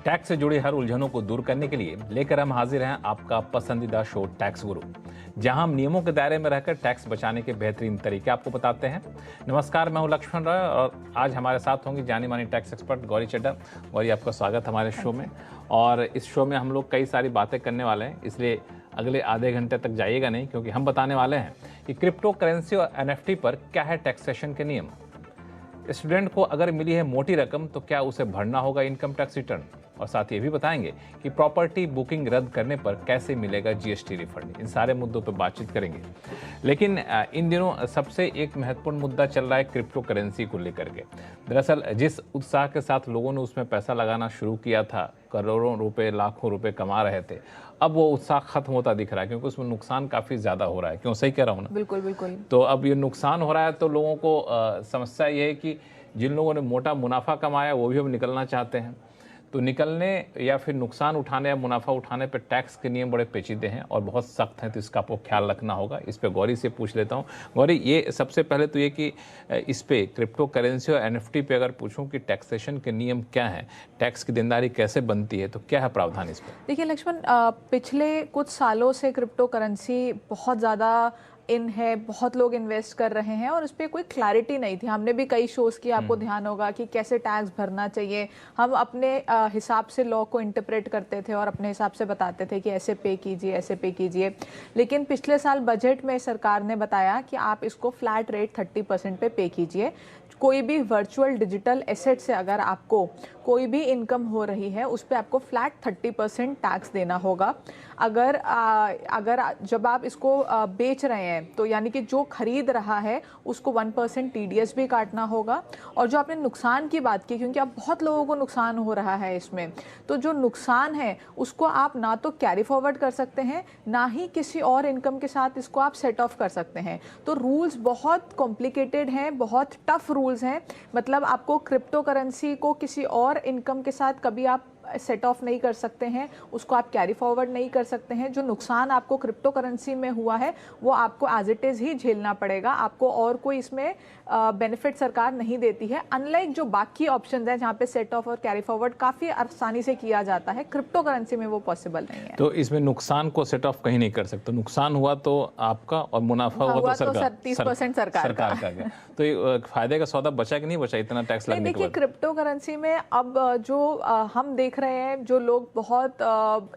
Tax से जुड़ी हर उलझनों को दूर करने के लिए लेकर हम हाजिर हैं आपका पसंदीदा शो टैक्स गुरु, जहां हम नियमों के दायरे में रहकर टैक्स बचाने के बेहतरीन तरीके आपको बताते हैं। नमस्कार, मैं हूं लक्ष्मण राय और आज हमारे साथ होंगे जानी मानी टैक्स एक्सपर्ट गौरी चड्ढा। गौरी, आपका स्वागत हमारे शो में। और इस शो में हम लोग कई सारी बातें करने वाले हैं, इसलिए अगले आधे घंटे तक जाइएगा नहीं, क्योंकि हम बताने वाले हैं कि क्रिप्टो करेंसी और NFT पर क्या है टैक्सेशन के नियम। स्टूडेंट को अगर मिली है मोटी रकम तो क्या उसे भरना होगा इनकम टैक्स रिटर्न, और साथ ये भी बताएंगे कि प्रॉपर्टी बुकिंग रद्द करने पर कैसे मिलेगा GST रिफंड। इन सारे मुद्दों पर बातचीत करेंगे। लेकिन इन दिनों सबसे एक महत्वपूर्ण मुद्दा चल रहा है क्रिप्टो करेंसी को लेकर के। दरअसल जिस उत्साह के साथ लोगों ने उसमें पैसा लगाना शुरू किया था, करोड़ों रुपए लाखों रुपए कमा रहे थे, अब वो उत्साह खत्म होता दिख रहा है, क्योंकि उसमें नुकसान काफ़ी ज़्यादा हो रहा है। क्यों, सही कह रहा हूँ ना? बिल्कुल बिल्कुल। तो अब ये नुकसान हो रहा है तो लोगों को समस्या ये है कि जिन लोगों ने मोटा मुनाफा कमाया वो भी अब निकलना चाहते हैं। तो निकलने या फिर नुकसान उठाने या मुनाफा उठाने पर टैक्स के नियम बड़े पेचीदे हैं और बहुत सख्त हैं, तो इसका आपको ख्याल रखना होगा। इस पे गौरी से पूछ लेता हूँ। गौरी, ये सबसे पहले तो ये कि इस पे क्रिप्टो करेंसी और NFT पे अगर पूछूं कि टैक्सेशन के नियम क्या हैं, टैक्स की देनदारी कैसे बनती है, तो क्या है प्रावधान इस पर? देखिए लक्ष्मण, पिछले कुछ सालों से क्रिप्टो करेंसी बहुत ज़्यादा इन है, बहुत लोग इन्वेस्ट कर रहे हैं और उस पर कोई क्लैरिटी नहीं थी। हमने भी कई शोज़ किए, आपको ध्यान होगा, कि कैसे टैक्स भरना चाहिए। हम अपने हिसाब से लॉ को इंटरप्रेट करते थे और अपने हिसाब से बताते थे कि ऐसे पे कीजिए, ऐसे पे कीजिए। लेकिन पिछले साल बजट में सरकार ने बताया कि आप इसको फ्लैट रेट 30% पे कीजिए। कोई भी वर्चुअल डिजिटल एसेट से अगर आपको कोई भी इनकम हो रही है, उस पर आपको फ्लैट 30% टैक्स देना होगा। अगर जब आप इसको बेच रहे हैं तो यानी कि जो खरीद रहा है उसको 1% TDS भी काटना होगा। और जो आपने नुकसान की बात की, क्योंकि अब बहुत लोगों को नुकसान हो रहा है इसमें, तो जो नुकसान है उसको आप ना तो कैरी फॉरवर्ड कर सकते हैं, ना ही किसी और इनकम के साथ इसको आप सेट ऑफ कर सकते हैं। तो रूल्स बहुत कॉम्प्लिकेटेड हैं, बहुत टफ रूल्स हैं। मतलब आपको क्रिप्टो करेंसी को किसी और इनकम के साथ कभी आप सेट ऑफ नहीं कर सकते हैं, उसको आप कैरी फॉरवर्ड नहीं कर सकते हैं। जो नुकसान आपको क्रिप्टो करेंसी में हुआ है वो आपको एज इट इज़ ही झेलना पड़ेगा। आपको और कोई इसमें बेनिफिट सरकार नहीं देती है। अनलाइक जो बाकी ऑप्शंस हैं जहाँ पे सेट ऑफ और कैरी फॉरवर्ड काफ़ी आसानी से किया जाता है, क्रिप्टो करेंसी में वो पॉसिबल नहीं है। तो इसमें नुकसान को सेट ऑफ कहीं नहीं कर सकते। नुकसान हुआ तो आपका और मुनाफा हुआ तो सरकार 30% सरकार का गया। तो ये फायदे का सौदा बचा कि नहीं बचा इतना टैक्स लगने के बाद? देखिए, क्रिप्टो करेंसी में अब जो हम देख रहे हैं, जो लोग बहुत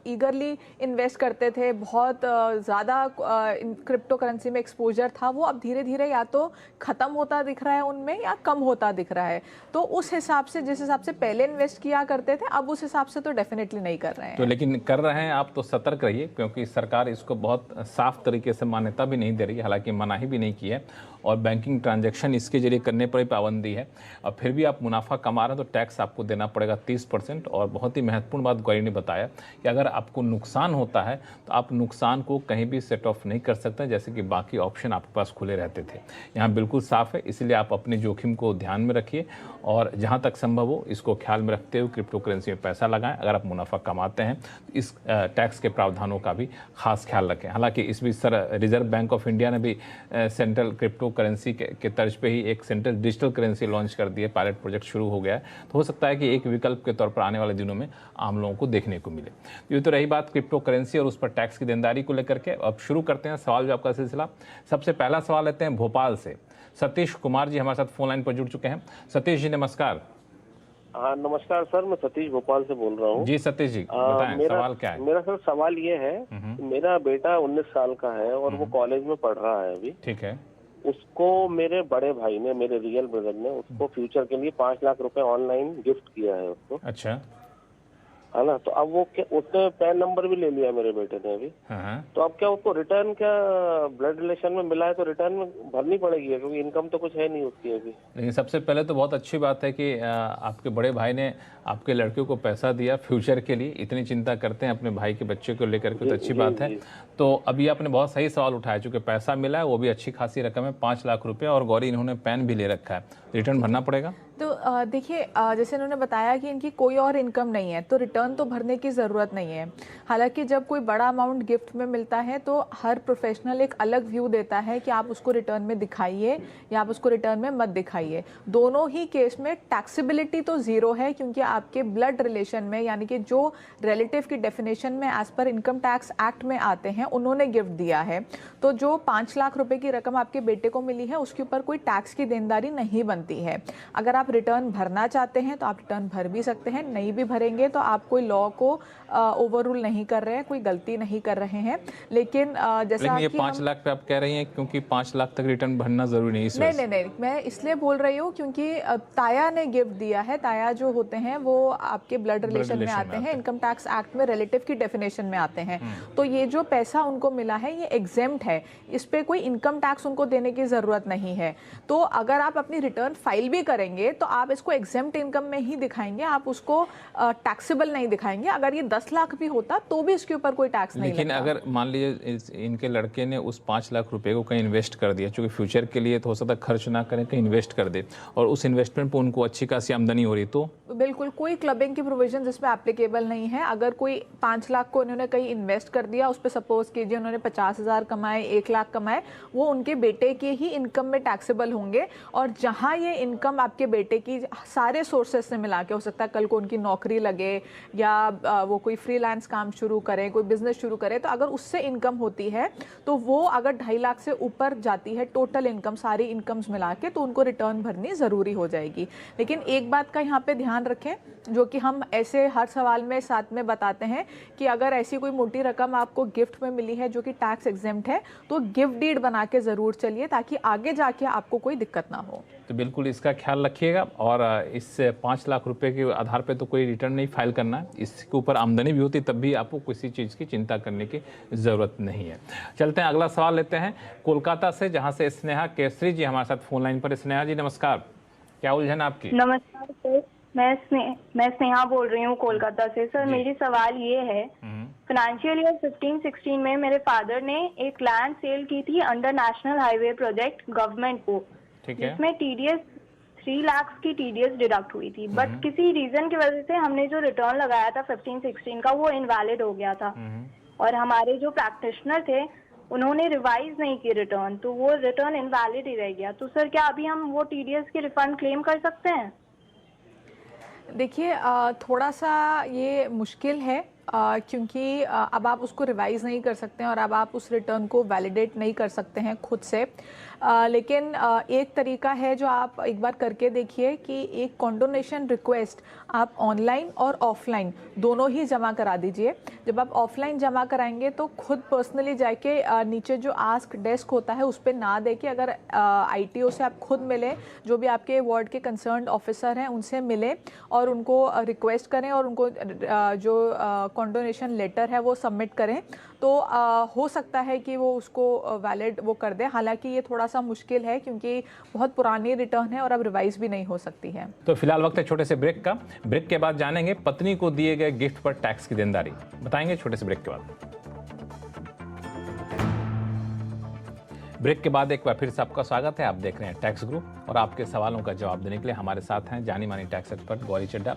ईगरली इन्वेस्ट करते थे, बहुत ज़्यादा क्रिप्टो करेंसी में एक्सपोजर था, वो अब धीरे धीरे या तो ख़त्म होता दिख रहा है उनमें, या कम होता दिख रहा है। तो उस हिसाब से, जिस हिसाब से पहले इन्वेस्ट किया करते थे, अब उस हिसाब से तो डेफिनेटली नहीं कर रहे हैं। तो लेकिन कर रहे हैं आप, तो सतर्क रहिए, क्योंकि सरकार इसको बहुत साफ तरीके से मान्यता भी नहीं दे रही है, हालांकि मनाही भी नहीं की है, और बैंकिंग ट्रांजैक्शन इसके जरिए करने पर ही पाबंदी है। और फिर भी आप मुनाफा कमा रहे हैं तो टैक्स आपको देना पड़ेगा 30%। और बहुत ही महत्वपूर्ण बात गौरी ने बताया कि अगर आपको नुकसान होता है तो आप नुकसान को कहीं भी सेट ऑफ नहीं कर सकते, जैसे कि बाकी ऑप्शन आपके पास खुले रहते थे। यहाँ बिल्कुल साफ है, इसलिए आप अपने जोखिम को ध्यान में रखिए और जहाँ तक संभव हो इसको ख्याल में रखते हुए क्रिप्टो करेंसी में पैसा लगाएं। अगर आप मुनाफा कमाते हैं तो इस टैक्स के प्रावधानों का भी खास ख्याल रखें। हालांकि इस बीच रिजर्व बैंक ऑफ इंडिया ने भी सेंट्रल क्रिप्टो करेंसी के तर्ज पे ही एक सेंट्रल डिजिटल करेंसी लॉन्च कर दी है। पायलट प्रोजेक्ट शुरू हो गया है, तो हो सकता है कि एक विकल्प के तौर पर आने वाले दिनों में आम लोगों को देखने को मिले। ये तो रही बात क्रिप्टो करेंसी और उस पर टैक्स की देनदारी को लेकर के। अब शुरू करते हैं सवाल जवाब का सिलसिला। सबसे पहला सवाल लेते हैं भोपाल से। सतीश कुमार जी हमारे साथ फोन लाइन पर जुड़ चुके हैं। सतीश जी नमस्कार। हाँ नमस्कार सर, मैं सतीश भोपाल से बोल रहा हूँ। जी सतीश जी बताएं, सवाल क्या है? मेरा सर सवाल ये है, मेरा बेटा 19 साल का है और वो कॉलेज में पढ़ रहा है अभी। ठीक है। उसको मेरे बड़े भाई ने, मेरे रियल ब्रदर ने, उसको फ्यूचर के लिए 5 लाख रुपए ऑनलाइन गिफ्ट किया है उसको। अच्छा, है ना? तो अब वो उसने पैन नंबर भी ले लिया मेरे बेटे ने अभी। हाँ। तो अब क्या उसको रिटर्न, क्या ब्लड रिलेशन में मिला है तो रिटर्न में भरनी पड़ेगी, क्योंकि इनकम तो कुछ है नहीं उसकी अभी। लेकिन सबसे पहले तो बहुत अच्छी बात है कि आपके बड़े भाई ने आपके लड़के को पैसा दिया फ्यूचर के लिए। इतनी चिंता करते हैं अपने भाई के बच्चे को लेकर के, तो अच्छी बात है। तो अभी आपने बहुत सही सवाल उठाया, चूंकि पैसा मिला है वो भी अच्छी खासी रकम है, 5 लाख रुपये, और गौरी इन्होंने पैन भी ले रखा है, रिटर्न भरना पड़ेगा। तो देखिए, जैसे इन्होंने बताया कि इनकी कोई और इनकम नहीं है तो रिटर्न तो भरने की ज़रूरत नहीं है। हालांकि जब कोई बड़ा अमाउंट गिफ्ट में मिलता है तो हर प्रोफेशनल एक अलग व्यू देता है कि आप उसको रिटर्न में दिखाइए या आप उसको रिटर्न में मत दिखाइए। दोनों ही केस में टैक्सेबिलिटी तो ज़ीरो है, क्योंकि आपके ब्लड रिलेशन में, यानी कि जो रिलेटिव की डेफिनेशन में as per income tax act में आते हैं, उन्होंने गिफ्ट दिया है। तो जो 5 लाख रुपए की रकम आपके बेटे को मिली है उसके ऊपर कोई टैक्स की देनदारी नहीं बनती है। अगर आप रिटर्न भरना चाहते हैं तो आप रिटर्न भर भी सकते हैं, नहीं भी भरेंगे तो आप कोई लॉ को ओवर रूल नहीं कर रहे हैं, कोई गलती नहीं कर रहे हैं। लेकिन जैसा ये 5 लाख पे आप कह रही हैं क्योंकि 5 लाख तक रिटर्न भरना जरूरी नहीं, इस वजह से। नहीं, मैं इसलिए बोल रही हूँ क्योंकि ताया ने गिफ्ट दिया है। ताया जो होते हैं वो आपके ब्लड रिलेशन में आते हैं, इनकम टैक्स एक्ट में रिलेटिव की डेफिनेशन में आते हैं। तो ये जो पैसा उनको मिला है ये एग्जेम्प्ट है, इस पे कोई इनकम टैक्स उनको देने की जरूरत नहीं है। तो अगर आप अपनी रिटर्न फाइल भी करेंगे तो आप इसको एग्जेम्प्ट इनकम में ही दिखाएंगे, आप उसको टैक्सेबल नहीं दिखाएंगे। अगर ये 10 लाख भी होता तो भी इसके ऊपर कोई टैक्स नहीं लगता। लेकिन अगर मान लीजिए इनके लड़के ने उस 5 लाख रुपए को कहीं इन्वेस्ट कर दिया, क्योंकि फ्यूचर के लिए तो हो सकता है खर्च ना करें, कहीं इन्वेस्ट कर दे और उस इन्वेस्टमेंट पर उनको अच्छी खासी आमदनी हो रही, तो बिल्कुल कोई क्लबिंग की प्रोविजन इसमें एप्लीकेबल नहीं है। अगर कोई 5 लाख को इन्होंने कहीं इन्वेस्ट कर दिया, उस पर सपोज कीजिए उन्होंने 50,000 कमाए, 1 लाख कमाए, वो उनके बेटे के ही इनकम में टैक्सेबल होंगे। और जहां ये इनकम आपके बेटे की सारे सोर्सेज से मिला के, हो सकता है कल को उनकी नौकरी लगे या वो कोई फ्रीलांस काम शुरू करें, कोई बिजनेस शुरू करें, तो अगर उससे इनकम होती है तो वो अगर 2.5 लाख से ऊपर जाती है टोटल इनकम, सारी इनकम्स मिला के, तो उनको रिटर्न भरनी ज़रूरी हो जाएगी। लेकिन एक बात का यहाँ पे ध्यान रखें, जो कि हम ऐसे हर सवाल में साथ में बताते हैं कि अगर ऐसी कोई मोटी रकम आपको गिफ्ट में मिली है जो कि टैक्स एग्जेम्प्ट है तो गिफ्ट डीड बना के ज़रूर चलिए, ताकि आगे जाके आपको कोई दिक्कत ना हो। तो बिल्कुल इसका ख्याल रखिएगा। और इस 5 लाख रुपए के आधार पे तो कोई रिटर्न नहीं फाइल करना है, इसके ऊपर आमदनी भी होती तब भी आपको किसी चीज़ की चिंता करने की ज़रूरत नहीं है। चलते हैं, अगला सवाल लेते हैं कोलकाता से, जहां से स्नेहा केसरी जी हमारे साथ फोन लाइन पर। स्नेहा जी नमस्कार, क्या उलझन आपकी? नमस्कार सर, मैं स्नेहा बोल रही हूँ कोलकाता से। सर मेरी सवाल ये है, फाइनेंशियल ईयर 15-16 में मेरे फादर ने एक लैंड सेल की थी under national highway project government को, जिसमें टीडीएस 3 लाख की टीडीएस डिडक्ट हुई थी। बट किसी रीजन की वजह से हमने जो रिटर्न लगाया था 15-16 का वो इनवैलिड हो गया था, और हमारे जो प्रैक्टिशनर थे उन्होंने रिवाइज नहीं की रिटर्न, तो वो रिटर्न इनवैलिड ही रह गया। तो सर क्या अभी हम वो टीडीएस की रिफंड क्लेम कर सकते हैं? देखिए, थोड़ा सा ये मुश्किल है, क्योंकि अब आप उसको रिवाइज नहीं कर सकते हैं और अब आप उस रिटर्न को वैलिडेट नहीं कर सकते हैं खुद से। लेकिन एक तरीका है जो आप एक बार करके देखिए कि एक कॉन्डोनेशन रिक्वेस्ट आप ऑनलाइन और ऑफलाइन दोनों ही जमा करा दीजिए। जब आप ऑफलाइन जमा कराएंगे तो खुद पर्सनली जाके नीचे जो आस्क डेस्क होता है उस पर ना दे के, अगर आईटीओ से आप खुद मिलें, जो भी आपके वार्ड के कंसर्न्ड ऑफिसर हैं उनसे मिलें और उनको रिक्वेस्ट करें और उनको जो कॉन्डोनेशन लेटर है वो सबमिट करें, तो हो सकता है कि वो उसको वैलिड वो कर दे। हालांकि ये थोड़ा सा मुश्किल है क्योंकि बहुत पुरानी रिटर्न है और अब रिवाइज भी नहीं हो सकती है। तो फिलहाल वक्त है छोटे से ब्रेक का। ब्रेक के बाद जानेंगे पत्नी को दिए गए गिफ्ट पर टैक्स की देनदारी, बताएंगे छोटे से ब्रेक के बाद। ब्रेक के बाद एक बार फिर से आपका स्वागत है। आप देख रहे हैं टैक्स गुरु और आपके सवालों का जवाब देने के लिए हमारे साथ हैं जानी मानी टैक्स एक्सपर्ट गौरी चड्ढा।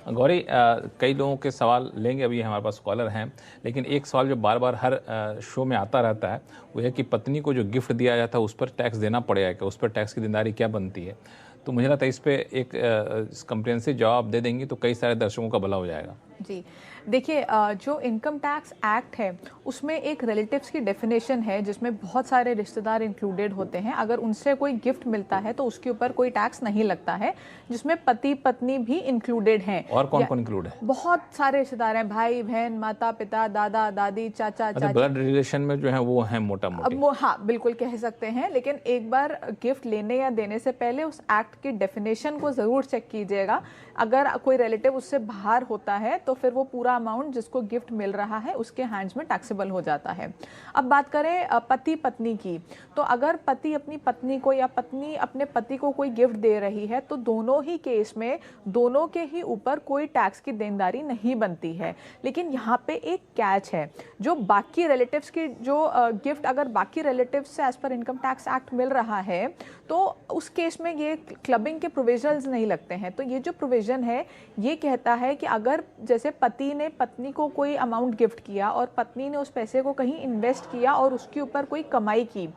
गौरी, कई लोगों के सवाल लेंगे, अभी हमारे पास कॉलर हैं, लेकिन एक सवाल जो बार बार हर शो में आता रहता है वो है कि पत्नी को जो गिफ्ट दिया जाता है उस पर टैक्स देना पड़ेगा क्या, उस पर टैक्स की देनदारी क्या बनती है? तो मुझे लगता है इस पर एक कंप्रिहेंसिव जवाब दे देंगी तो कई सारे दर्शकों का भला हो जाएगा। जी देखिए, जो इनकम टैक्स एक्ट है उसमें एक रिलेटिव्स की डेफिनेशन है जिसमें बहुत सारे रिश्तेदार इंक्लूडेड होते हैं। अगर उनसे कोई गिफ्ट मिलता है तो उसके ऊपर कोई टैक्स नहीं लगता है, जिसमें पति पत्नी भी इंक्लूडेड हैं। और कौन कौन इंक्लूड है? बहुत सारे रिश्तेदार हैं, भाई बहन, माता पिता, दादा दादी, चाचा चाची। ब्लड रिलेशन में जो है वो है मोटा मोटा। हाँ बिल्कुल कह सकते हैं, लेकिन एक बार गिफ्ट लेने या देने से पहले उस एक्ट की डेफिनेशन को ज़रूर चेक कीजिएगा। अगर कोई रिलेटिव उससे बाहर होता है तो फिर वो पूरा अमाउंट जिसको गिफ्ट मिल रहा है उसके हैंड्स में टैक्सेबल हो जाता है। अब बात करें पति पत्नी की, तो अगर पति अपनी पत्नी को या पत्नी अपने पति को कोई गिफ्ट दे रही है तो दोनों ही केस में दोनों के ही ऊपर कोई टैक्स की देनदारी नहीं बनती है। लेकिन यहाँ पे एक कैच है, जो बाकी रिलेटिव्स की जो गिफ्ट अगर बाकी रिलेटिव्स से as per income tax act मिल रहा है तो उस केस में ये क्लबिंग के प्रोविजंस नहीं लगते हैं। तो ये जो प्रोविज़न है ये कहता है कि अगर जैसे पति ने पत्नी को कोई अमाउंट गिफ्ट किया और पत्नी ने उस पैसे को कहीं इन्वेस्ट किया और उसके ऊपर कोई कमाई की,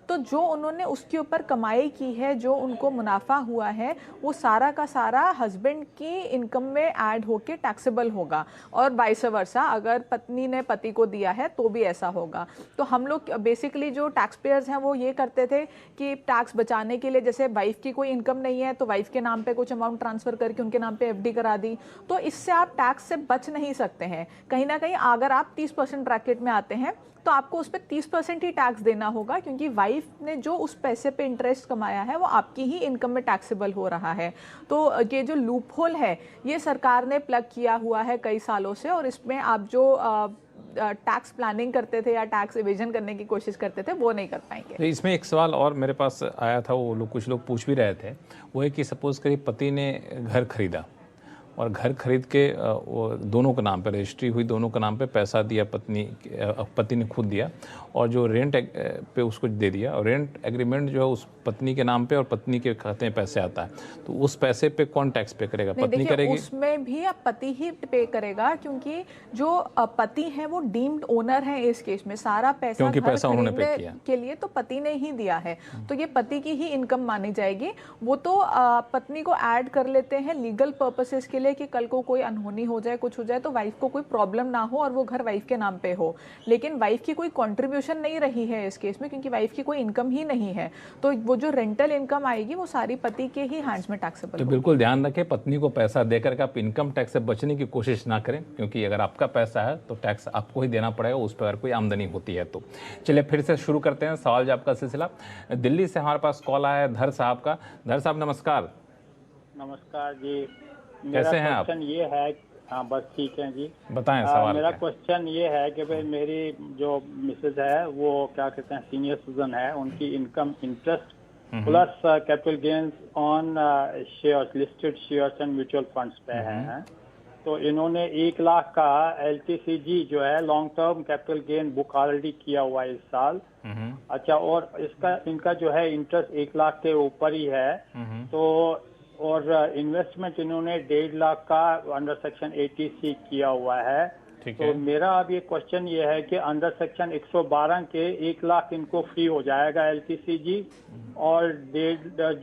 तो जो उन्होंने उसके ऊपर कमाई की है, जो उनको मुनाफा हुआ है, वो सारा का सारा हस्बैंड की इनकम में ऐड होके टैक्सेबल होगा। और वाइस वर्सा, अगर पत्नी ने पति को दिया है तो भी ऐसा होगा। तो हम लोग बेसिकली जो टैक्स पेयर्स हैं वो ये करते थे कि टैक्स बचाने के लिए, जैसे वाइफ की कोई इनकम नहीं है तो वाइफ के नाम पे कुछ अमाउंट ट्रांसफ़र करके उनके नाम पे एफडी करा दी, तो इससे आप टैक्स से बच नहीं सकते हैं। कहीं ना कहीं अगर आप 30% ब्रैकेट में आते हैं तो आपको उस पर 30% ही टैक्स देना होगा, क्योंकि वाइफ ने जो उस पैसे पे इंटरेस्ट कमाया है वो आपकी ही इनकम में टैक्सेबल हो रहा है। तो ये जो लूप होल है ये सरकार ने प्लग किया हुआ है कई सालों से, और इसमें आप जो टैक्स प्लानिंग करते थे या टैक्स इवेजन करने की कोशिश करते थे वो नहीं कर पाएंगे। तो इसमें एक सवाल और मेरे पास आया था, वो लोग कुछ लोग पूछ भी रहे थे, वो है कि सपोज़ करिए पति ने घर खरीदा और घर खरीद के वो दोनों के नाम पे रजिस्ट्री हुई, दोनों के नाम पे पैसा दिया, पति ने खुद दिया, और जो रेंट पे उसको दे दिया, और रेंट एग्रीमेंट जो है उस पत्नी के नाम पे और पत्नी के खाते में पैसे आता है, तो उस पैसे पे कौन टैक्स पे करेगा? पत्नी करेगी? उसमें भी अब पति ही पे करेगा, क्योंकि जो पति है वो डीम्ड ओनर है इस केस में। सारा पैसा क्योंकि पैसा उन्होंने पे किया के लिए तो पति ने ही दिया है, तो ये पति की ही इनकम मानी जाएगी। वो तो पत्नी को ऐड कर लेते हैं लीगल पर्पसेस के लिए कि कल को कोई अनहोनी हो जाए, कुछ हो जाए तो वाइफ को कोई प्रॉब्लम ना हो और वो घर वाइफ के नाम पे हो। लेकिन वाइफ की कोई कंट्रीब्यूशन नहीं रही है इस केस में, क्योंकि वाइफ की कोई इनकम ही नहीं है, तो वो जो रेंटल इनकम आएगी वो सारी पति के ही हैंड्स में टैक्सेबल। तो बिल्कुल ध्यान रखें, पत्नी को पैसा देकर के आप इनकम टैक्स से बचने की कोशिश ना करें, क्योंकि अगर आपका पैसा है तो टैक्स आपको ही देना पड़ेगा उस पर, अगर कोई आमदनी होती है तो। चलिए फिर से शुरू करते हैं सवाल जवाब का सिलसिला। दिल्ली से हमारे पास कॉल आया है धर साहब का। धर साहब नमस्कार। नमस्कार जी, कैसे हैं आप? क्वेश्चन ये है, हाँ बस ठीक है जी, बताएं सवाल। मेरा क्वेश्चन ये है कि भाई मेरी जो मिसेज है वो क्या कहते हैं सीनियर सिटीजन है, उनकी income interest plus capital gains on shares, listed shares and mutual funds पे है। तो इन्होंने 1 लाख का LTCG जो है long term capital gain book already किया हुआ है इस साल। अच्छा, और इनका जो है इंटरेस्ट 1 लाख के ऊपर ही है। तो और इन्वेस्टमेंट इन्होंने 1.5 लाख का अंडर सेक्शन 80C किया हुआ है। तो मेरा अब ये क्वेश्चन ये है कि अंडर सेक्शन 112 के 1 लाख इनको फ्री हो जाएगा LTCG, और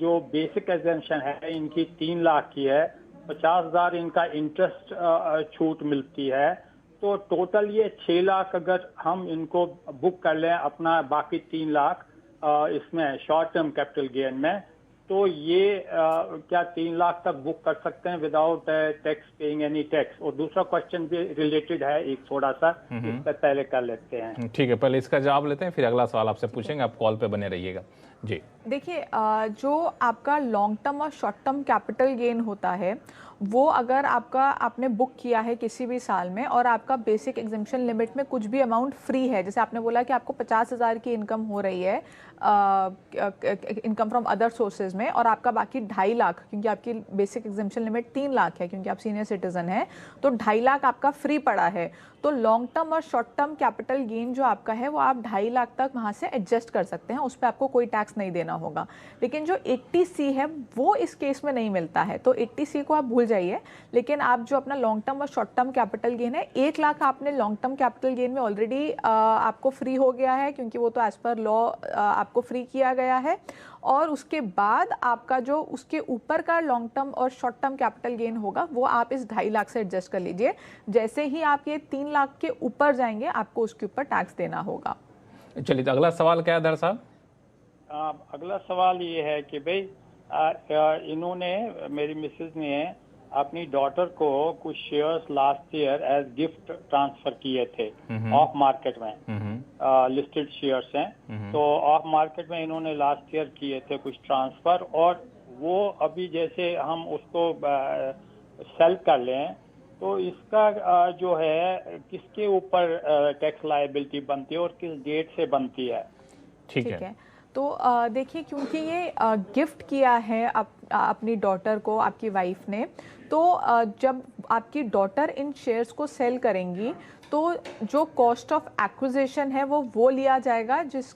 जो बेसिक एग्जेम्पशन है इनकी 3 लाख की है, 50,000 इनका इंटरेस्ट छूट मिलती है। तो टोटल ये 6 लाख अगर हम इनको बुक कर लें अपना, बाकी 3 लाख इसमें शॉर्ट टर्म कैपिटल गेन में, तो ये क्या 3 लाख तक बुक कर सकते हैं without tax paying any tax? और दूसरा क्वेश्चन भी रिलेटेड है एक थोड़ा सा, इससे पहले कर लेते हैं। ठीक है, पहले इसका जवाब लेते हैं, फिर अगला सवाल आपसे पूछेंगे। आप कॉल पे बने रहिएगा जी। देखिए, जो आपका लॉन्ग टर्म और शॉर्ट टर्म कैपिटल गेन होता है वो अगर आपने बुक किया है किसी भी साल में और आपका बेसिक एग्जेम्पशन लिमिट में कुछ भी अमाउंट फ्री है, जैसे आपने बोला कि आपको 50,000 की इनकम हो रही है इनकम फ्रॉम अदर सोर्सेज में, और आपका बाकी 2.5 लाख, क्योंकि आपकी बेसिक एग्जेम्पशन लिमिट 3 लाख है क्योंकि आप सीनियर सिटीजन हैं, तो 2.5 लाख आपका फ्री पड़ा है। तो लॉन्ग टर्म और शॉर्ट टर्म कैपिटल गेन जो आपका है वो आप 2.5 लाख तक वहाँ से एडजस्ट कर सकते हैं, उस पर आपको कोई टैक्स नहीं देना होगा। लेकिन जो 80C है वो इस केस में नहीं मिलता है, तो 80C को आप भूल जाइए। लेकिन आप जो अपना लॉन्ग टर्म और शॉर्ट टर्म कैपिटल गेन है, 1 लाख आपने लॉन्ग टर्म कैपिटल गेन में ऑलरेडी आपको फ्री हो गया है, क्योंकि वो तो एज पर लॉ आपको फ्री किया गया है। और उसके बाद आपका जो उसके ऊपर का लॉन्ग टर्म और शॉर्ट टर्म कैपिटल गेन होगा वो आप इस 2.5 लाख से एडजस्ट कर लीजिए। जैसे ही आप ये 3 लाख के ऊपर जाएंगे आपको उसके ऊपर टैक्स देना होगा। चलिए, तो अगला सवाल क्या है धर साहब? अगला सवाल ये है कि भाई इन्होंने, मेरी मिसेज ने अपनी डॉटर को कुछ shares last year as gift transfer किए थे ऑफ मार्केट में, लिस्टेड शेयर्स हैं। तो ऑफ मार्केट में इन्होंने लास्ट ईयर किए थे कुछ ट्रांसफर, और वो अभी जैसे हम उसको सेल कर लें तो इसका जो है किसके ऊपर टैक्स लायबिलिटी बनती है और किस डेट से बनती है? ठीक है, तो देखिए, क्योंकि ये गिफ्ट किया है अपनी डॉटर को आपकी वाइफ ने, तो जब आपकी डॉटर इन शेयर्स को सेल करेंगी तो जो कॉस्ट ऑफ एक्विजिशन है वो लिया जाएगा जिस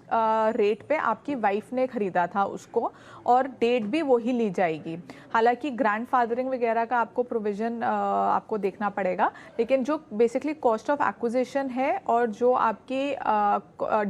रेट पे आपकी वाइफ ने खरीदा था उसको, और डेट भी वही ली जाएगी। हालांकि ग्रैंडफादरिंग वगैरह का आपको प्रोविज़न आपको देखना पड़ेगा, लेकिन जो बेसिकली कॉस्ट ऑफ एक्विजिशन है और जो आपकी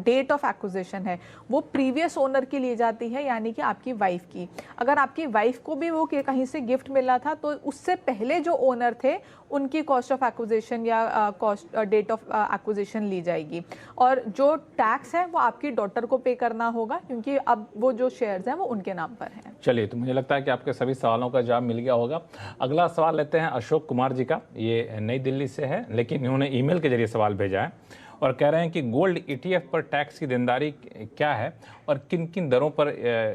डेट ऑफ एक्विजिशन है वो प्रीवियस ओनर की ली जाती है, यानी कि आपकी वाइफ की। अगर आपकी वाइफ को भी वो कहीं से गिफ्ट मिला था तो उससे पहले जो ओनर थे उनकी कॉस्ट ऑफ एक्विजिशन या डेट ऑफ एक्विजिशन ली जाएगी, और जो टैक्स है वो आपकी डॉटर को पे करना होगा क्योंकि अब वो जो शेयर्स हैं वो उनके नाम पर हैं। चलिए, तो मुझे लगता है कि आपके सभी सवालों का जवाब मिल गया होगा। अगला सवाल लेते हैं अशोक कुमार जी का। ये नई दिल्ली से है, लेकिन इन्होंने ईमेल के जरिए सवाल भेजा है और कह रहे हैं कि गोल्ड ETF पर टैक्स की देनदारी क्या है और किन किन दरों पर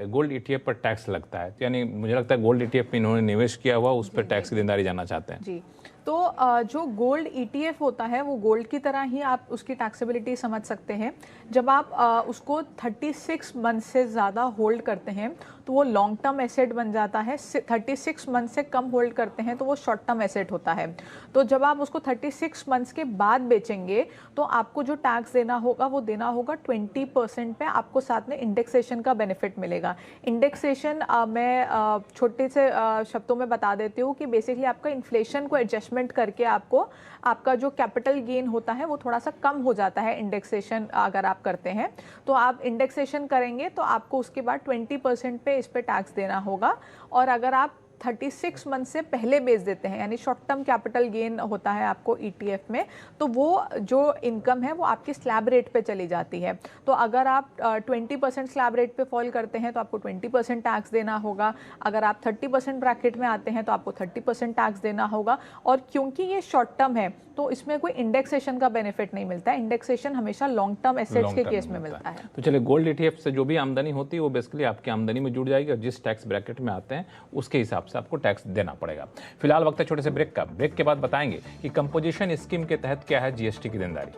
गोल्ड ETF पर टैक्स लगता है। यानी मुझे लगता है गोल्ड ETF में इन्होंने निवेश किया हुआ, उस पर टैक्स की देनदारी जानना चाहते हैं। जी, तो जो गोल्ड ETF होता है वो गोल्ड की तरह ही आप उसकी टैक्सेबिलिटी समझ सकते हैं। जब आप उसको 36 मंथ से ज़्यादा होल्ड करते हैं तो वो लॉन्ग टर्म एसेट बन जाता है। 36 मंथ से कम होल्ड करते हैं तो वो शॉर्ट टर्म एसेट होता है। तो जब आप उसको 36 मंथ्स के बाद बेचेंगे तो आपको जो टैक्स देना होगा वो देना होगा 20% पे। आपको साथ में इंडेक्सेशन का बेनिफिट मिलेगा। इंडेक्सेशन मैं छोटे से शब्दों में बता देती हूँ कि बेसिकली आपका इन्फ्लेशन को एडजस्टमेंट करके आपको आपका जो कैपिटल गेन होता है वो थोड़ा सा कम हो जाता है इंडेक्सेशन अगर आप करते हैं। तो आप इंडेक्सेशन करेंगे तो आपको उसके बाद 20% पे इस पे टैक्स देना होगा। और अगर आप 36 मंथ से पहले बेच देते हैं, यानी शॉर्ट टर्म कैपिटल गेन होता है आपको ETF में, तो वो जो इनकम है वो आपकी स्लैब रेट पे चली जाती है। तो अगर आप 20% स्लैब रेट पे फॉल करते हैं तो आपको 20% टैक्स देना होगा। अगर आप 30% ब्रैकेट में आते हैं तो आपको 30% टैक्स देना होगा। और क्योंकि ये शॉर्ट टर्म है तो इसमें कोई इंडेक्सेशन का बेनिफिट नहीं मिलता है। इंडेक्सेशन हमेशा लॉन्ग टर्म एसेट्स के केस में मिलता है। तो चलिए, गोल्ड ETF से जो भी आमदनी होती है वो बेसिकली आपकी आमदनी में जुड़ जाएगी और जिस टैक्स ब्रैकेट में आते हैं उसके हिसाब से आपको टैक्स देना पड़ेगा। फिलहाल वक्त है छोटे से ब्रेक का। ब्रेक के बाद बताएंगे कि कंपोजिशन स्कीम के तहत क्या है GST की देनदारी।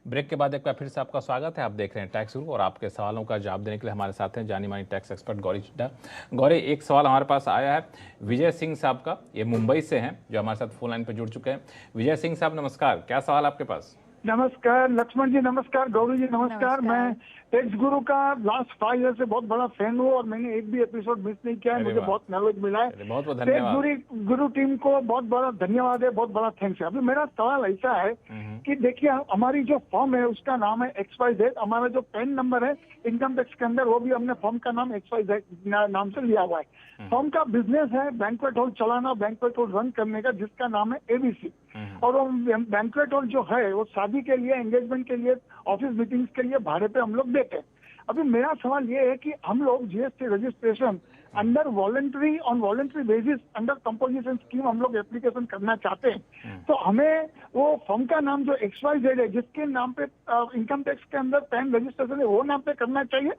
ब्रेक के बाद एक बार फिर से आपका स्वागत है। आप देख रहे हैं टैक्स गुरु और आपके सवालों का जवाब देने के लिए हमारे साथ हैं जानी मानी टैक्स एक्सपर्ट गौरी चिड्डा। गौरी, एक सवाल हमारे पास आया है विजय सिंह साहब का। ये मुंबई से हैं जो हमारे साथ फोन लाइन पर जुड़ चुके हैं। विजय सिंह साहब नमस्कार, क्या सवाल आपके पास? नमस्कार लक्ष्मण जी, नमस्कार गौरी जी, नमस्कार। मैं टैक्स गुरु का लास्ट 5 ईयर से बहुत बड़ा फैन हूँ और मैंने एक भी एपिसोड मिस नहीं किया है। मुझे बहुत नॉलेज मिला है। बहुत बहुत धन्यवाद। टैक्स गुरु टीम को बहुत बड़ा धन्यवाद है, बहुत बड़ा थैंक्स है। अभी मेरा सवाल ऐसा है कि देखिए, हमारी जो फॉर्म है उसका नाम है XYZ। हमारा जो पैन नंबर है इनकम टैक्स के अंदर वो भी हमने फॉर्म का नाम XYZ नाम से लिया हुआ है। फॉर्म का बिजनेस है बैंक्वेट हॉल चलाना, बैंक्वेट हॉल रन करने का, जिसका नाम है ABC। और वो बैंक्वेट हॉल जो है वो शादी के लिए, एंगेजमेंट के लिए, ऑफिस मीटिंग्स के लिए भाड़े पे हम लोग देते हैं। अभी मेरा सवाल ये है कि हम लोग GST registration under voluntary basis under composition scheme हम लोग एप्लीकेशन करना चाहते हैं, तो हमें वो फॉर्म का नाम जो XYZ है जिसके नाम पे इनकम टैक्स के अंदर पैन रजिस्ट्रेशन है वो नाम पे करना चाहिए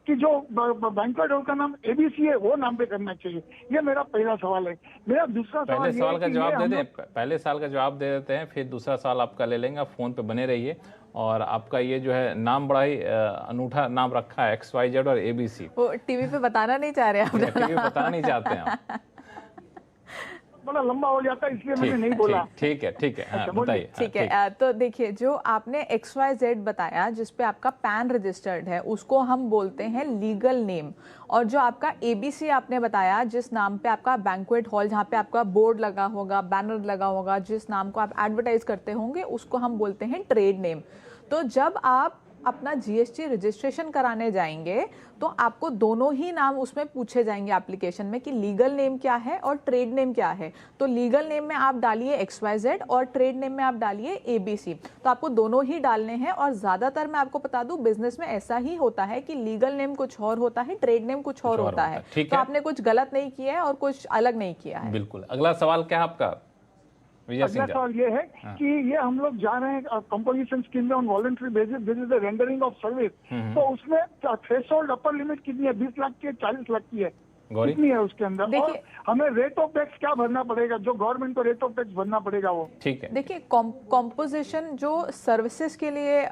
कि जो बैंक्वेट हॉल का नाम ABC है वो नाम पे करना चाहिए? ये मेरा पहला सवाल है। मेरा दूसरा सवाल पहले सवाल का जवाब दे दें, पहले साल का जवाब दे देते हैं, फिर दूसरा सवाल आपका ले लेंगे। आप फोन पे बने रहिए। और आपका ये जो है नाम बड़ा ही अनूठा नाम रखा है, XYZ और ABC। वो टीवी पे बताना नहीं चाह रहे आप? टीवी बताना नहीं चाहते हैं आप? बड़ा लंबा हो जाता है इसलिए मैंने नहीं बोला। ठीक है, हाँ, बताइए। ठीक है, तो देखिए, जो आपने XYZ बताया जिस पे आपका पैन रजिस्टर्ड है उसको हम बोलते हैं लीगल नेम। और जो आपका ABC आपने बताया जिस नाम पे आपका बैंक्वेट हॉल, जहाँ पे आपका बोर्ड लगा होगा, बैनर लगा होगा, जिस नाम को आप एडवर्टाइज करते होंगे, उसको हम बोलते हैं ट्रेड नेम। तो जब आप अपना GST रजिस्ट्रेशन कराने जाएंगे तो आपको दोनों ही नाम उसमें पूछे जाएंगे एप्लीकेशन में कि लीगल नेम क्या है और ट्रेड नेम क्या है। तो लीगल नेम में आप डालिए XYZ और ट्रेड नेम में आप डालिए ABC। तो आपको दोनों ही डालने हैं। और ज़्यादातर मैं आपको बता दूं, बिजनेस में ऐसा ही होता है कि लीगल नेम कुछ और होता है, ट्रेड नेम कुछ और होता है। तो आपने कुछ गलत नहीं किया है और कुछ अलग नहीं किया है। बिल्कुल। अगला सवाल क्या है आपका? अगला सवाल ये है कि ये हम लोग जा रहे हैं कंपोजिशन स्कीम में on voluntary basis, this is the rendering of service. तो उसमें थ्रेशोल्ड अपर लिमिट कितनी है? 20 लाख की है, 40 लाख की है? गौरी? कितनी है उसके अंदर, और देखिए- हमें रेट ऑफ टैक्स क्या भरना पड़ेगा, जो गवर्नमेंट को रेट ऑफ टैक्स भरना पड़ेगा वो। ठीक है। देखिए, कॉम्पोजिशन जो सर्विसेज के लिए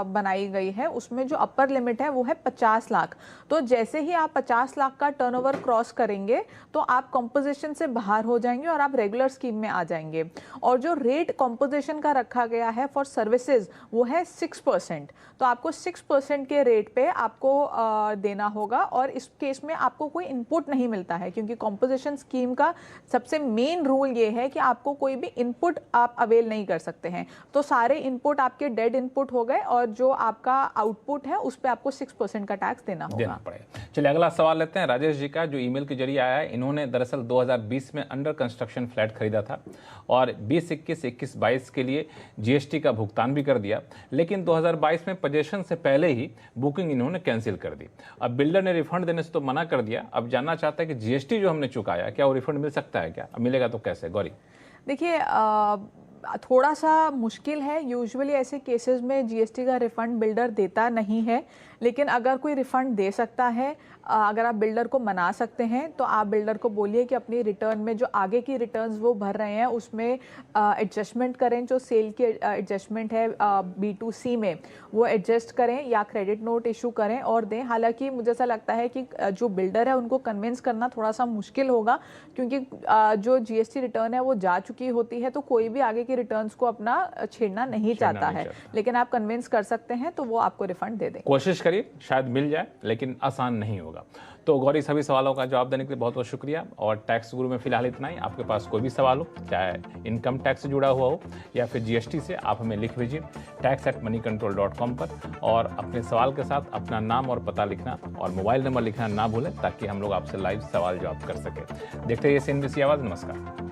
बनाई गई है उसमें जो अपर लिमिट है वो है 50 लाख। तो जैसे ही आप 50 लाख का टर्नओवर क्रॉस करेंगे तो आप कॉम्पोजिशन से बाहर हो जाएंगे और आप रेगुलर स्कीम में आ जाएंगे। और जो रेट कॉम्पोजिशन का रखा गया है फॉर सर्विसेज वो है 6%। तो आपको 6% के रेट पे आपको देना होगा, और इस केस में आपको कोई इनपुट नहीं मिलता है, क्योंकि कॉम्पोजिशन स्कीम का सबसे मेन रूल ये है कि आपको कोई भी इनपुट आप अवेल नहीं कर सकते हैं। तो सारे इनपुट आपके डेड इनपुट हो गए, और जो आपका आउटपुट है उस पे आपको 6% का टैक्स देना पड़ेगा। चलिए अगला सवाल लेते हैं राजेश जी का, जो ईमेल के जरिए आया है। इन्होंने दरअसल 2020 में अंडर कंस्ट्रक्शन फ्लैट खरीदा था और 2021-22 के लिए जीएसटी का भुगतान भी कर दिया, लेकिन 2022 में पोजेशन से पहले ही बुकिंग इन्होंने कैंसिल कर दी। अब बिल्डर ने रिफंड देने से तो मना कर दिया, अब जानना चाहता है कि जीएसटी जो हमने चुकाया क्या वो रिफंड मिल सकता है, क्या मिलेगा तो कैसे? गौरी? देखिए, थोड़ा सा मुश्किल है। यूजुअली ऐसे केसेस में जीएसटी का रिफंड बिल्डर देता नहीं है, लेकिन अगर कोई रिफंड दे सकता है, अगर आप बिल्डर को मना सकते हैं तो आप बिल्डर को बोलिए कि अपनी रिटर्न में जो आगे की रिटर्न्स वो भर रहे हैं उसमें एडजस्टमेंट करें। जो सेल की एडजस्टमेंट है B2C में वो एडजस्ट करें या क्रेडिट नोट इशू करें और दें। हालांकि मुझे ऐसा लगता है कि जो बिल्डर है उनको कन्विंस करना थोड़ा सा मुश्किल होगा, क्योंकि जो जीएसटी रिटर्न है वो जा चुकी होती है, तो कोई भी आगे की रिटर्न्स को अपना छेड़ना नहीं चाहता है। लेकिन आप कन्विंस कर सकते हैं तो वो आपको रिफंड दे दें। कोशिश करिए, शायद मिल जाए, लेकिन आसान नहीं होगा। तो गौरी, सभी सवालों का जवाब देने के लिए बहुत बहुत शुक्रिया। और टैक्स गुरु में फिलहाल इतना ही। आपके पास कोई भी सवाल हो, चाहे इनकम टैक्स से जुड़ा हुआ हो या फिर जीएसटी से, आप हमें लिख भेजिए tax@moneycontrol.com पर, और अपने सवाल के साथ अपना नाम और पता लिखना और मोबाइल नंबर लिखना ना भूलें, ताकि हम लोग आपसे लाइव सवाल जवाब कर सकें। देखते रहिए CNBC आवाज़। नमस्कार।